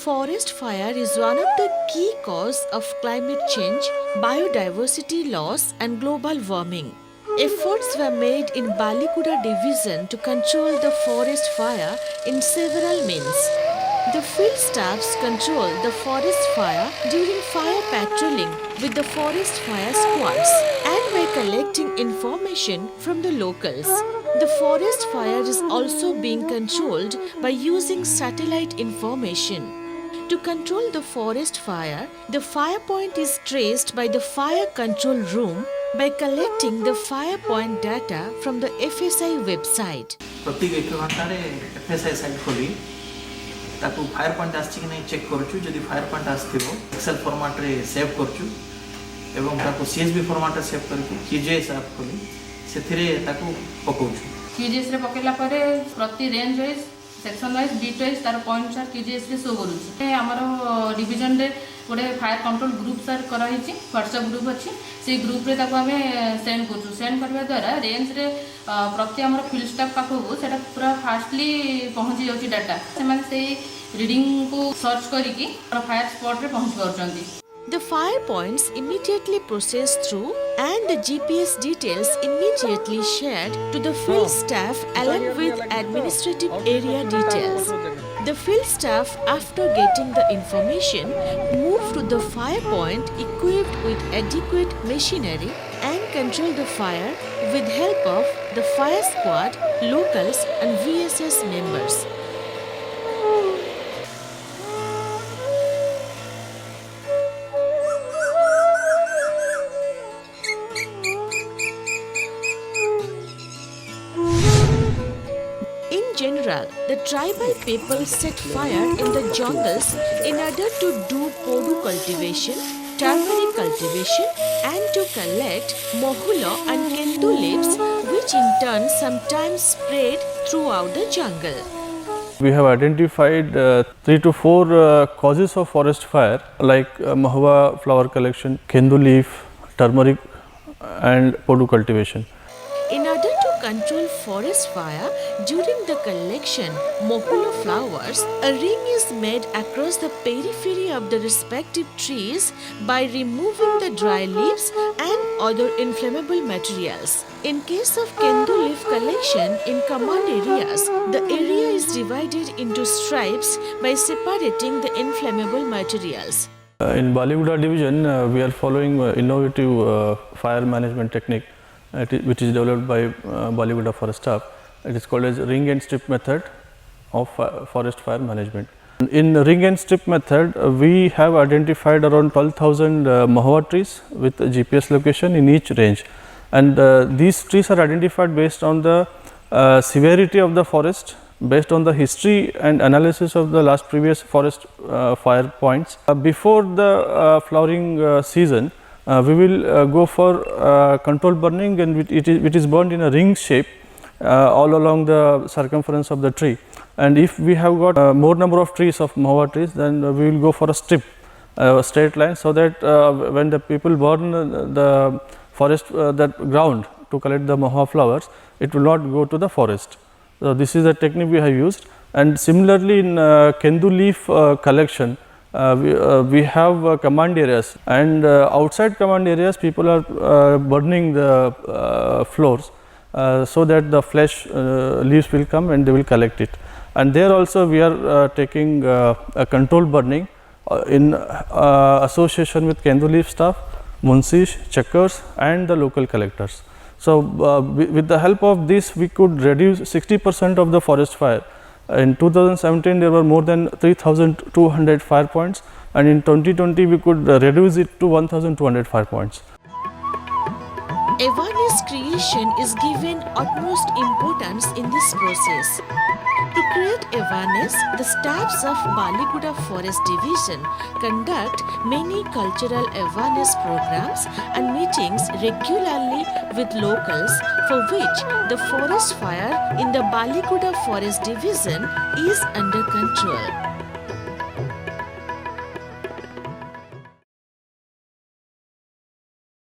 Forest fire is one of the key causes of climate change, biodiversity loss and global warming. Efforts were made in Balikuda division to control the forest fire in several means. The field staffs control the forest fire during fire patrolling with the forest fire squads and by collecting information from the locals. The forest fire is also being controlled by using satellite information. To control the forest fire, the fire point is traced by the fire control room by collecting the fire point data from the FSI website. प्रत्येक 1 घंटा रे FSI site खोली ताकू fire point आछि कि नहीं check करछु जदि फायर पॉइंट आस्थिबो एक्सेल फॉर्मेट रे सेव करछु एवं ताकू CSV फॉर्मेट रे सेव करके QGIS ऐप खोली सेथिरे ताकू पकोछु QGIS रे पकेला परे प्रति range wise section wise beat wise तार पॉइंट सर QGIS रे शो करूछि हमर डिवीजन रे गोटे फायर कंट्रोल ग्रुप सर करा हिची व्हाट्सएप ग्रुप अछि से ग्रुप रे ताको हमें सेंड करछु सेंड करबा द्वारा रेंज रे प्रति हमर फील्ड स्टाफ पाखो सेटा पूरा फास्टली पहुंची जाउची डाटा से माने से रीडिंग को सर्च करिकि फायर स्पॉट रे पहुंच परचंती. The fire points immediately processed through and the GPS details immediately shared to the field staff along with administrative area details. The field staff, after getting the information, move to the fire point equipped with adequate machinery and control the fire with help of the fire squad, locals and VSS members. In general, the tribal people set fire in the jungles in order to do podu cultivation, turmeric cultivation and to collect mohulo and kendu leaves which in turn sometimes spread throughout the jungle. We have identified 3 to 4 causes of forest fire like mahua flower collection, kendu leaf, turmeric and podu cultivation. In order to control forest fire during the collection mohulo flowers, a ring is made across the periphery of the respective trees by removing the dry leaves and other inflammable materials. In case of kendu leaf collection in command areas, the area is divided into stripes by separating the inflammable materials. In Balikuda division, we are following innovative fire management technique which is developed by Balikuda forest staff. It is called as ring and strip method of forest fire management. In ring and strip method, we have identified around 12,000 mahua trees with GPS location in each range, and these trees are identified based on the severity of the forest, based on the history and analysis of the last previous forest fire points. Before the flowering season, we will go for controlled burning, and it is burned in a ring shape all along the circumference of the tree. And if we have got more number of trees of mahua trees, then we will go for a strip, straight line, so that when the people burn the forest that ground to collect the mahua flowers, it will not go to the forest. So this is the technique we have used. And similarly in kendu leaf collection, we have command areas, and outside command areas people are burning the floors so that the fresh leaves will come and they will collect it. And there also we are taking a controlled burning in association with kendu leaf staff, munsis, checkers and the local collectors. So with the help of this, we could reduce 60% of the forest fire. In 2017, there were more than 3,200 fire points, and in 2020, we could reduce it to 1,200 fire points. Awareness creation is given utmost importance in this process. To create awareness, the staffs of Balikuda Forest Division conduct many cultural awareness programs and meetings regularly with locals, for which the forest fire in the Balikuda Forest Division is under control.